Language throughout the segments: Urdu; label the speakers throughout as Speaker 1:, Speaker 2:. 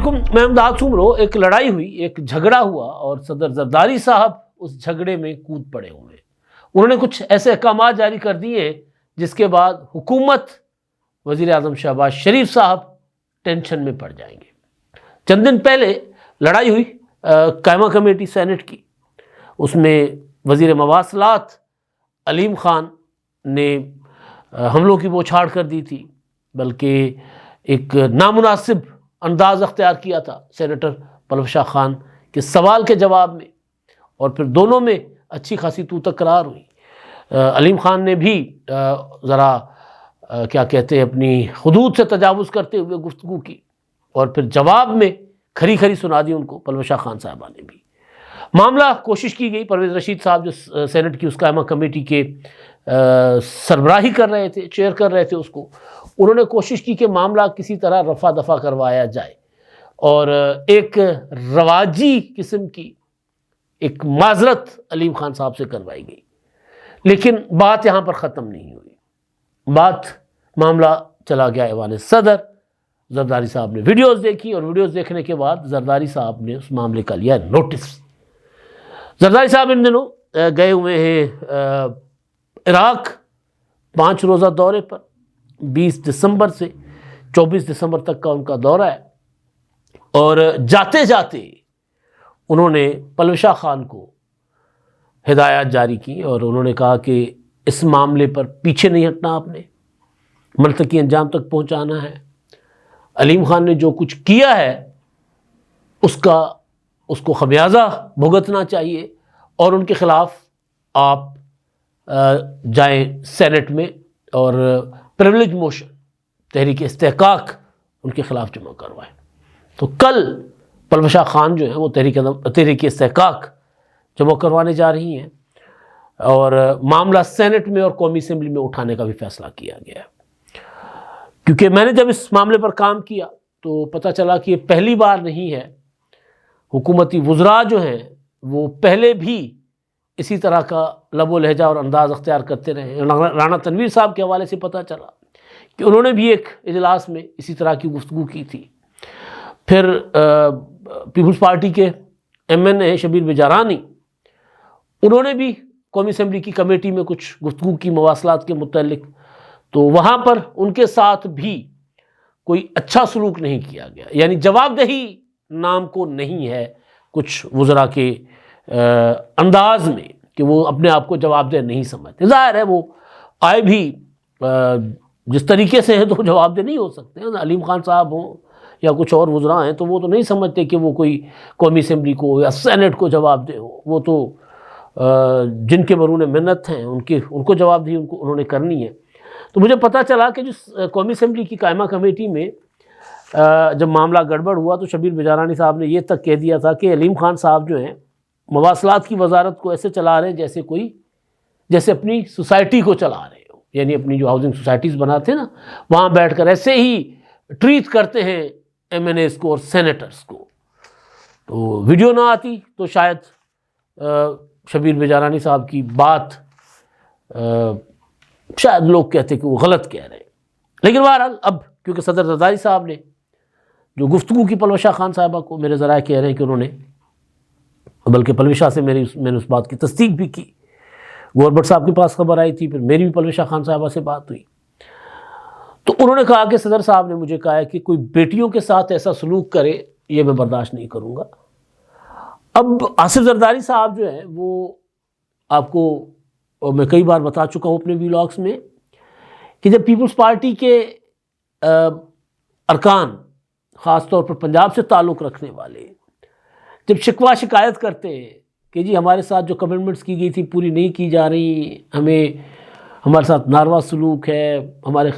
Speaker 1: علیکم، میں امداد سومرو۔ ایک لڑائی ہوئی، ایک جھگڑا ہوا اور صدر زرداری صاحب اس جھگڑے میں کود پڑے ہوئے۔ انہوں نے کچھ ایسے احکامات جاری کر دیے جس کے بعد حکومت، وزیر اعظم شہباز شریف صاحب ٹینشن میں پڑ جائیں گے۔ چند دن پہلے لڑائی ہوئی قائمہ کمیٹی سینٹ کی، اس میں وزیر مواصلات علیم خان نے حملوں کی بوچھاڑ کر دی تھی، بلکہ ایک نامناسب انداز اختیار کیا تھا سینیٹر پلوش شاہ خان کے سوال کے جواب میں، اور پھر دونوں میں اچھی خاصی تو تکرار ہوئی۔ علیم خان نے بھی ذرا کیا کہتے ہیں اپنی حدود سے تجاوز کرتے ہوئے گفتگو کی، اور پھر جواب میں کھری کھری سنا دی ان کو پلوش شاہ خان صاحبہ نے بھی۔ معاملہ کوشش کی گئی، پرویز رشید صاحب جو سینٹ کی اس قائمہ کمیٹی کے سربراہی کر رہے تھے، چیئر کر رہے تھے اس کو، انہوں نے کوشش کی کہ معاملہ کسی طرح رفع دفع کروایا جائے، اور ایک رواجی قسم کی ایک معذرت علیم خان صاحب سے کروائی گئی، لیکن بات یہاں پر ختم نہیں ہوئی۔ معاملہ چلا گیا ایوان صدر، زرداری صاحب نے ویڈیوز دیکھی، اور ویڈیوز دیکھنے کے بعد زرداری صاحب نے اس معاملے کا لیا نوٹس۔ زرداری صاحب ان دنوں گئے ہوئے ہیں عراق 5 روزہ دورے پر، 20 دسمبر سے 24 دسمبر تک کا ان کا دورہ ہے، اور جاتے جاتے انہوں نے پلوش شاہ خان کو ہدایات جاری کی، اور انہوں نے کہا کہ اس معاملے پر پیچھے نہیں ہٹنا، آپ نے منطقی انجام تک پہنچانا ہے۔ علیم خان نے جو کچھ کیا ہے اس کو خمیازہ بھگتنا چاہیے، اور ان کے خلاف آپ جائیں سینٹ میں اور پریولیج موشن تحریک استحقاق ان کے خلاف جمع کروائیں۔ تو کل پلوش شاہ خان جو ہیں وہ تحریک استحقاق جمع کروانے جا رہی ہیں، اور معاملہ سینٹ میں اور قومی اسمبلی میں اٹھانے کا بھی فیصلہ کیا گیا ہے۔ کیونکہ میں نے جب اس معاملے پر کام کیا تو پتہ چلا کہ یہ پہلی بار نہیں ہے، حکومتی وزراء جو ہیں وہ پہلے بھی اسی طرح کا لب و لہجہ اور انداز اختیار کرتے رہے۔ رانا تنویر صاحب کے حوالے سے پتہ چلا کہ انہوں نے بھی ایک اجلاس میں اسی طرح کی گفتگو کی تھی۔ پھر پیپلز پارٹی کے MNA شبیر بجارانی، انہوں نے بھی قومی اسمبلی کی کمیٹی میں کچھ گفتگو کی مواصلات کے متعلق، تو وہاں پر ان کے ساتھ بھی کوئی اچھا سلوک نہیں کیا گیا، یعنی جواب دہی نام کو نہیں ہے کچھ وزراء کے انداز میں کہ وہ اپنے آپ کو جواب دہ نہیں سمجھتے۔ ظاہر ہے وہ آئے بھی جس طریقے سے ہیں تو جواب دہ نہیں ہو سکتے۔ علیم خان صاحب ہوں یا کچھ اور وزراء ہیں تو وہ تو نہیں سمجھتے کہ وہ کوئی قومی اسمبلی کو یا سینٹ کو جواب دہ ہو، وہ تو جن کے برون منت ہیں ان کو جواب دہی انہوں نے کرنی ہے۔ تو مجھے پتہ چلا کہ جو قومی اسمبلی کی قائمہ کمیٹی میں جب معاملہ گڑبڑ ہوا تو شبیر بجارانی صاحب نے یہ تک کہہ دیا تھا کہ علیم خان صاحب جو ہیں مواصلات کی وزارت کو ایسے چلا رہے ہیں جیسے اپنی سوسائٹی کو چلا رہے ہو، یعنی اپنی جو ہاؤسنگ سوسائٹیز بناتے ہیں نا وہاں بیٹھ کر ایسے ہی ٹریٹ کرتے ہیں MNAs کو اور سینیٹرز کو۔ تو ویڈیو نہ آتی تو شاید شبیر بجارانی صاحب کی بات شاید لوگ کہتے کہ وہ غلط کہہ رہے ہیں، لیکن بہرحال اب کیونکہ صدر زرداری صاحب نے جو گفتگو کی پلوش شاہ خان صاحبہ کو، میرے ذرائع کہہ رہے ہیں کہ انہوں نے، بلکہ پلوش شاہ سے میں نے اس بات کی تصدیق بھی کی، گور بٹ صاحب کے پاس خبر آئی تھی، پھر میری بھی پلوش شاہ خان صاحبہ سے بات ہوئی، تو انہوں نے کہا کہ صدر صاحب نے مجھے کہا ہے کہ کوئی بیٹیوں کے ساتھ ایسا سلوک کرے یہ میں برداشت نہیں کروں گا۔ اب آصف زرداری صاحب جو ہیں وہ آپ کو میں کئی بار بتا چکا ہوں اپنے ویلاگس میں کہ جب پیپلز پارٹی کے ارکان، خاص طور پر پنجاب سے تعلق رکھنے والے، جب شکوہ شکایت کرتے ہیں کہ جی ہمارے ساتھ جو کمٹمنٹس کی گئی تھی پوری نہیں کی جا رہی، ہمارے ساتھ ناروا سلوک ہے، ہمارے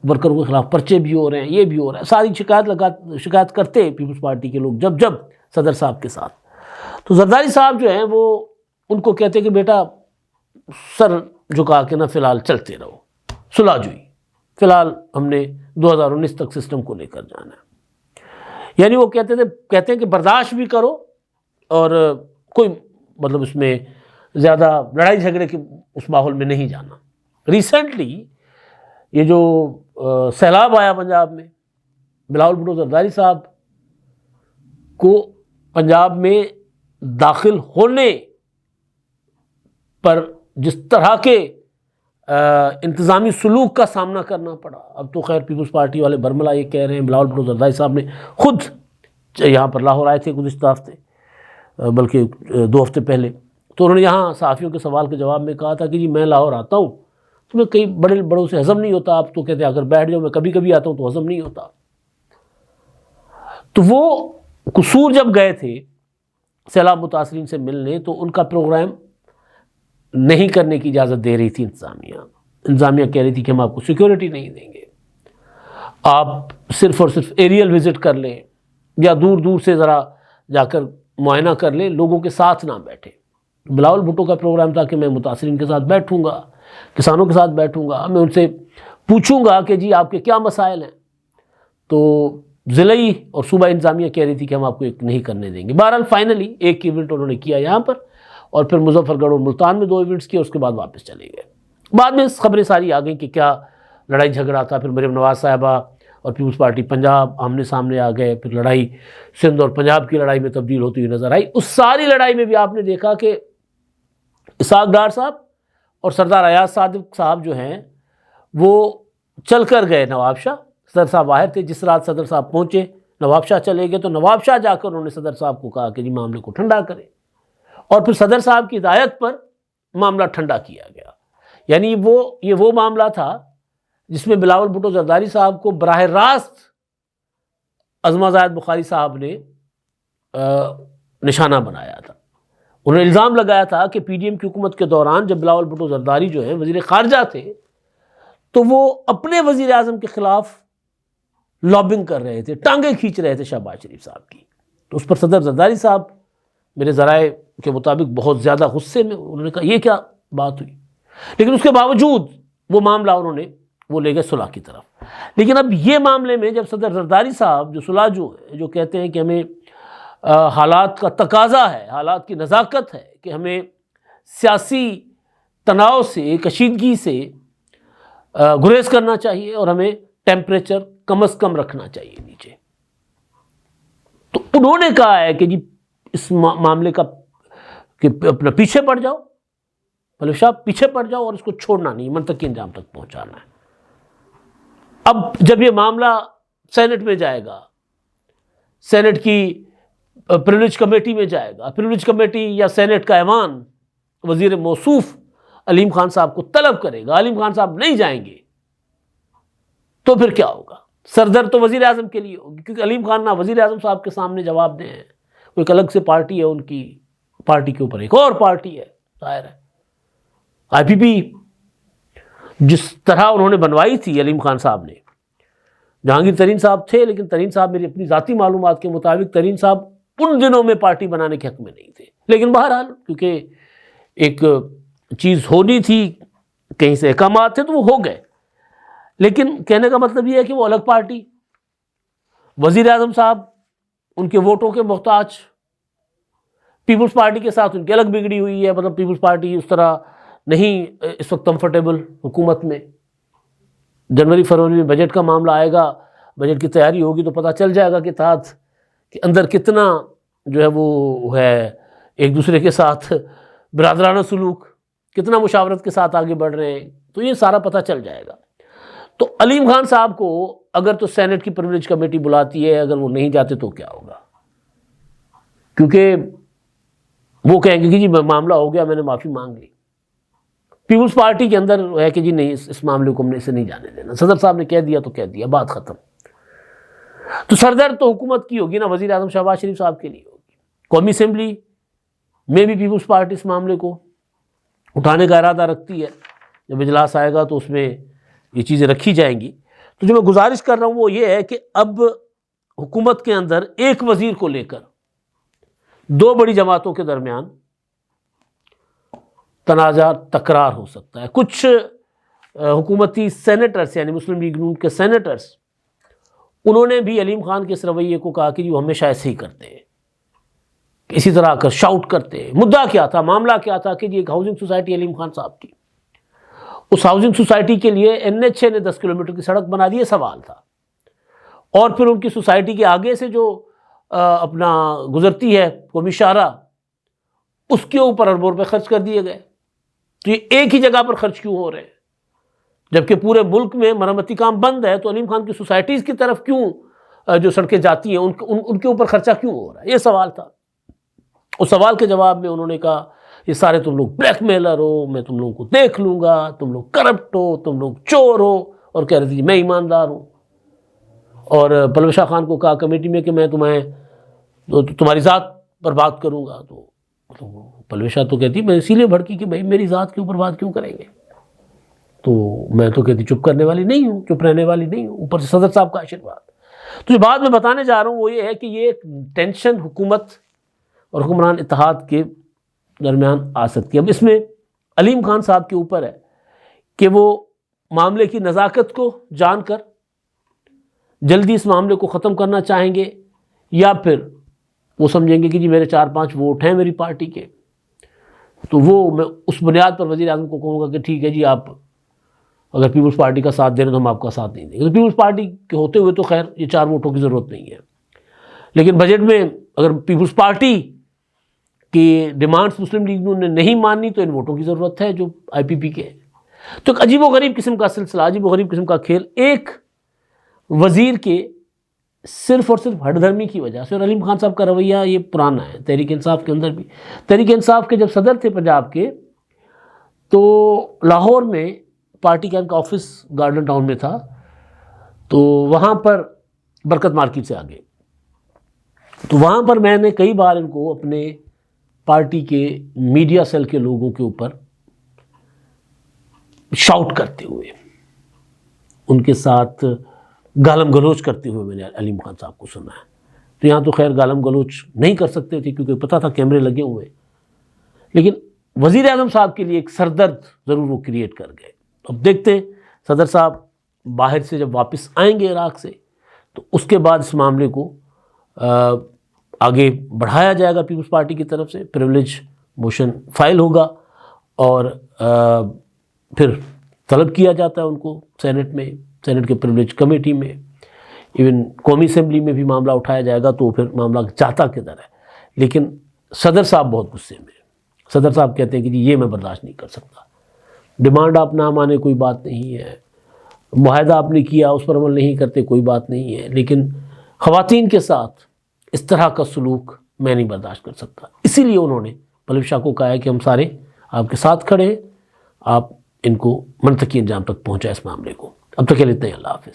Speaker 1: ورکروں کے خلاف پرچے بھی ہو رہے ہیں، یہ بھی ہو رہا ہے، ساری شکایت کرتے ہیں پیپلز پارٹی کے لوگ جب صدر صاحب کے ساتھ، تو زرداری صاحب جو ہیں وہ ان کو کہتے ہیں کہ بیٹا سر جھکا کے نہ فی الحال چلتے رہو، صلح جوئی، فی الحال ہم نے 2019 تک سسٹم کو لے کر جانا ہے۔ یعنی وہ کہتے ہیں کہ برداشت بھی کرو اور کوئی مطلب اس میں زیادہ لڑائی جھگڑے کے اس ماحول میں نہیں جانا۔ ریسنٹلی یہ جو سیلاب آیا پنجاب میں، بلاول بھٹو زرداری صاحب کو پنجاب میں داخل ہونے پر جس طرح کے انتظامی سلوک کا سامنا کرنا پڑا. اب تو خیر پیپلز پارٹی والے برملا یہ کہہ رہے ہیں، بلاول بھٹو زرداری صاحب نے خود یہاں پر لاہور آئے تھے گزشتہ ہفتے، بلکہ 2 ہفتے پہلے، تو انہوں نے یہاں صحافیوں کے سوال کے جواب میں کہا تھا کہ جی میں لاہور آتا ہوں تو میں کئی بڑوں سے ہضم نہیں ہوتا. آپ تو کہتے ہیں اگر بیٹھ جاؤ، میں کبھی کبھی آتا ہوں تو ہضم نہیں ہوتا. تو وہ قصور جب گئے تھے سیلاب متاثرین سے ملنے تو ان کا پروگرام نہیں کرنے کی اجازت دے رہی تھی انتظامیہ کہہ رہی تھی کہ ہم آپ کو سیکیورٹی نہیں دیں گے، آپ صرف اور صرف ایریل وزٹ کر لیں یا دور دور سے ذرا جا کر معائنہ کر لیں، لوگوں کے ساتھ نہ بیٹھیں. بلاول بھٹو کا پروگرام تھا کہ میں متاثرین کے ساتھ بیٹھوں گا، کسانوں کے ساتھ بیٹھوں گا، میں ان سے پوچھوں گا کہ جی آپ کے کیا مسائل ہیں. تو ضلعی اور صوبہ انتظامیہ کہہ رہی تھی کہ ہم آپ کو ایک نہیں کرنے دیں گے. بہرحال فائنلی ایک ایونٹ انہوں نے کیا یہاں پر، اور پھر مظفر گڑھ اور ملتان میں 2 ایونٹس کیے، اس کے بعد واپس چلے گئے. بعد میں خبریں ساری آ گئیں کہ کیا لڑائی جھگڑا تھا. پھر مریم نواز صاحبہ اور پیپلز پارٹی پنجاب آمنے سامنے آ گئے، پھر لڑائی سندھ اور پنجاب کی لڑائی میں تبدیل ہوتی ہوئی نظر آئی. اس ساری لڑائی میں بھی آپ نے دیکھا کہ اسحاق ڈار صاحب اور سردار ایاز صادق صاحب جو ہیں وہ چل کر گئے نواب شاہ. صدر صاحب باہر تھے، جس رات صدر صاحب پہنچے نواب شاہ چلے گئے، تو نواب شاہ جا کر انہوں نے صدر صاحب کو کہا کہ جی معاملے کو ٹھنڈا کریں، اور پھر صدر صاحب کی ہدایت پر معاملہ ٹھنڈا کیا گیا. یعنی یہ وہ معاملہ تھا جس میں بلاول بھٹو زرداری صاحب کو براہ راست عظمہ زاہد بخاری صاحب نے نشانہ بنایا تھا. انہوں نے الزام لگایا تھا کہ پی ڈی ایم کی حکومت کے دوران جب بلاول بھٹو زرداری جو ہیں وزیر خارجہ تھے تو وہ اپنے وزیر اعظم کے خلاف لابنگ کر رہے تھے، ٹانگیں کھینچ رہے تھے شہباز شریف صاحب کی. تو اس پر صدر زرداری صاحب میرے ذرائع کے مطابق بہت زیادہ غصے میں، انہوں نے کہا یہ کیا بات ہوئی. لیکن اس کے باوجود وہ معاملہ انہوں نے وہ لے گئے صلح کی طرف. لیکن اب یہ معاملے میں جب صدر زرداری صاحب جو صلحجو جو کہتے ہیں کہ ہمیں حالات کا تقاضا ہے، حالات کی نزاکت ہے کہ ہمیں سیاسی تناؤ سے، کشیدگی سے گریز کرنا چاہیے اور ہمیں ٹیمپریچر کم از کم رکھنا چاہیے نیچے. تو انہوں نے کہا ہے کہ جی اس معاملے کا کہ اپنا پیچھے پڑ جاؤ، ملک شاہ پیچھے پڑ جاؤ اور اس کو چھوڑنا نہیں، منطقی انجام تک پہنچانا ہے. اب جب یہ معاملہ سینٹ میں جائے گا، سینٹ کی پریولیج کمیٹی میں جائے گا، پریولیج کمیٹی یا سینٹ کا ایوان وزیر موصوف علیم خان صاحب کو طلب کرے گا، علیم خان صاحب نہیں جائیں گے تو پھر کیا ہوگا؟ سردرد تو وزیر اعظم کے لیے ہوگی، کیونکہ علیم خان نہ وزیر اعظم صاحب کے سامنے جواب دیں ہیں، وہ ایک الگ سے پارٹی ہے، ان کی پارٹی کے اوپر ایک اور پارٹی ہے. ظاہر ہے آئی پی پی جس طرح انہوں نے بنوائی تھی علیم خان صاحب نے، جہانگیر ترین صاحب تھے، لیکن ترین صاحب میری اپنی ذاتی معلومات کے مطابق ترین صاحب ان دنوں میں پارٹی بنانے کے حق میں نہیں تھے. لیکن بہرحال کیونکہ ایک چیز ہونی تھی، کہیں سے احکامات تھے تو وہ ہو گئے. لیکن کہنے کا مطلب یہ ہے کہ وہ الگ پارٹی، وزیر اعظم صاحب ان کے ووٹوں کے محتاج، پیپلز پارٹی کے ساتھ ان کی الگ بگڑی ہوئی ہے. مطلب پیپلز پارٹی اس طرح نہیں اس وقت کمفرٹیبل حکومت میں. جنوری فروری میں بجٹ کا معاملہ آئے گا، بجٹ کی تیاری ہوگی تو پتہ چل جائے گا کہ تحت کہ اندر کتنا جو ہے وہ ہے ایک دوسرے کے ساتھ برادرانہ سلوک، کتنا مشاورت کے ساتھ آگے بڑھ رہے ہیں، تو یہ سارا پتہ چل جائے گا. تو علیم خان صاحب کو اگر تو سینٹ کی پریولیج کمیٹی بلاتی ہے، اگر وہ نہیں جاتے تو کیا ہوگا؟ کیونکہ وہ کہیں گے کہ جی معاملہ ہو گیا، میں نے معافی مانگ لی. پیپلز پارٹی کے اندر ہے کہ جی نہیں، اس معاملے کو ہم نے اسے نہیں جانے دینا، صدر صاحب نے کہہ دیا تو کہہ دیا، بات ختم. تو سردرد تو حکومت کی ہوگی نا، وزیر اعظم شہباز شریف صاحب کے لیے ہوگی. قومی اسمبلی میں بھی پیپلز پارٹی اس معاملے کو اٹھانے کا ارادہ رکھتی ہے. جب اجلاس آئے گا تو اس میں یہ چیزیں رکھی جائیں گی. تو جو میں گزارش کر رہا ہوں وہ یہ ہے کہ اب حکومت کے اندر ایک وزیر کو لے کر 2 بڑی جماعتوں کے درمیان تنازع تکرار ہو سکتا ہے. کچھ حکومتی سینیٹرز یعنی مسلم لیگ نون کے سینیٹرز، انہوں نے بھی علیم خان کے اس رویے کو کہا کہ وہ ہمیشہ ایسے ہی کرتے ہیں، اسی طرح کر شاؤٹ کرتے ہیں. مدعا کیا تھا، معاملہ کیا تھا کہ ایک ہاؤسنگ سوسائٹی علیم خان صاحب کی، اس ہاؤسنگ سوسائٹی کے لیے NH نے 10 کلومیٹر کی سڑک بنا دی، سوال تھا. اور پھر ان کی سوسائٹی کے آگے سے جو اپنا گزرتی ہے قومی شاہراہ، اس کے اوپر اربوں روپے خرچ کر دیے گئے. تو یہ ایک ہی جگہ پر خرچ کیوں ہو رہے ہیں جبکہ پورے ملک میں مرمتی کام بند ہے؟ تو علیم خان کی سوسائٹیز کی طرف کیوں جو سڑکیں جاتی ہیں ان کے اوپر خرچہ کیوں ہو رہا ہے؟ یہ سوال تھا. اس سوال کے جواب میں انہوں نے کہا یہ سارے تم لوگ بلیک میلر ہو، میں تم لوگوں کو دیکھ لوں گا، تم لوگ کرپٹ ہو، تم لوگ چور ہو، اور کہہ رہے تھے میں ایماندار ہوں. اور پلوی شاہ خان کو کہا کمیٹی میں کہ میں تمہاری ذات پر بات کروں گا. تو پلوی شاہ تو کہتی میں اسی لیے بھڑکی کہ بھائی میری ذات کے اوپر بات کیوں کریں گے. تو میں تو کہتی چپ کرنے والی نہیں ہوں، چپ رہنے والی نہیں ہوں، اوپر سے صدر صاحب کا آشیرواد. تو جو بات میں بتانے جا رہا ہوں وہ یہ ہے کہ یہ ٹینشن حکومت اور حکمران اتحاد کے درمیان آ سکتی ہے. اب اس میں علیم خان صاحب کے اوپر ہے کہ وہ معاملے کی نزاکت کو جان کر جلدی اس معاملے کو ختم کرنا چاہیں گے، یا پھر وہ سمجھیں گے کہ جی میرے 4-5 ووٹ ہیں میری پارٹی کے، تو وہ میں اس بنیاد پر وزیر اعظم کو کہوں گا کہ ٹھیک ہے جی آپ اگر پیپلز پارٹی کا ساتھ دے رہے ہیں تو ہم آپ کا ساتھ نہیں دیں گے. پیپلز پارٹی کے ہوتے ہوئے تو خیر یہ 4 ووٹوں کی ضرورت نہیں ہے، لیکن بجٹ میں اگر پیپلز پارٹی کی ڈیمانڈز مسلم لیگ نے نہیں مانی تو ان ووٹوں کی ضرورت ہے جو آئی پی پی کے ہیں. تو ایک عجیب و غریب قسم کا سلسلہ، عجیب و غریب قسم کا کھیل ایک وزیر کے صرف اور صرف ہٹ دھرمی کی وجہ سے. اور علیم خان صاحب کا رویہ یہ پرانا ہے تحریک انصاف کے اندر بھی. تحریک انصاف کے جب صدر تھے پنجاب کے تو لاہور میں پارٹی کا ان کا آفس گارڈن ٹاؤن میں تھا، تو وہاں پر برکت مارکیٹ سے آگے، تو وہاں پر میں نے کئی بار ان کو اپنے پارٹی کے میڈیا سیل کے لوگوں کے اوپر شاؤٹ کرتے ہوئے، ان کے ساتھ گالم گلوچ کرتے ہوئے میں نے علیم خان صاحب کو سنا ہے. تو یہاں تو خیر گالم گلوچ نہیں کر سکتے تھے کیونکہ پتہ تھا کیمرے لگے ہوئے، لیکن وزیر اعظم صاحب کے لیے ایک سردرد ضرور وہ کریٹ کر گئے. اب دیکھتے ہیں صدر صاحب باہر سے جب واپس آئیں گے عراق سے تو اس کے بعد اس معاملے کو آگے بڑھایا جائے گا پیپلز پارٹی کی طرف سے، پریولیج موشن فائل ہوگا اور پھر طلب کیا جاتا ہے ان کو سینٹ میں، سینٹ کے پریولیج کمیٹی میں، ایون قومی اسمبلی میں بھی معاملہ اٹھایا جائے گا. تو پھر معاملہ جاتا کدھر ہے. لیکن صدر صاحب بہت غصے میں، صدر صاحب کہتے ہیں کہ جی یہ میں برداشت نہیں کر سکتا، ڈیمانڈ آپ نہ مانے کوئی بات نہیں ہے، معاہدہ آپ نے کیا اس پر عمل نہیں کرتے کوئی بات نہیں ہے، لیکن خواتین کے ساتھ اس طرح کا سلوک میں نہیں برداشت کر سکتا. اسی لیے انہوں نے پلوی شاہ کو کہا ہے کہ ہم سارے آپ کے ساتھ کھڑے ہیں، آپ ان کو منطقی انجام تک پہنچائیں اس معاملے کو. اب تک کے لیے اتنا ہی. اللہ حافظ.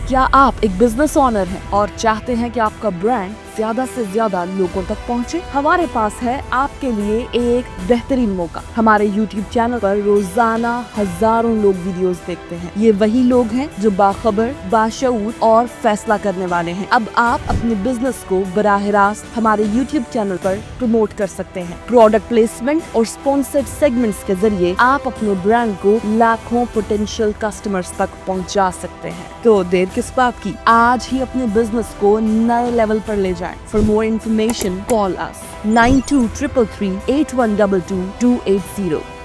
Speaker 2: کیا آپ ایک بزنس اونر ہیں اور چاہتے ہیں کہ آپ کا برانڈ زیادہ سے زیادہ لوگوں تک پہنچے؟ ہمارے پاس ہے آپ کے لیے ایک بہترین موقع. ہمارے یوٹیوب چینل پر روزانہ ہزاروں لوگ ویڈیوز دیکھتے ہیں. یہ وہی لوگ ہیں جو باخبر، باشعور اور فیصلہ کرنے والے ہیں. اب آپ اپنے بزنس کو براہ راست ہمارے یوٹیوب چینل پر پروموٹ کر سکتے ہیں. پروڈکٹ پلیسمنٹ اور اسپانسرڈ سیگمنٹس کے ذریعے آپ اپنے برانڈ کو لاکھوں پوٹینشیل کسٹمرز تک پہنچا سکتے ہیں. تو دیر کس بات کی، آج ہی اپنے بزنس کو نئے لیول پر لے جائیں. For more information, call us 923338122280.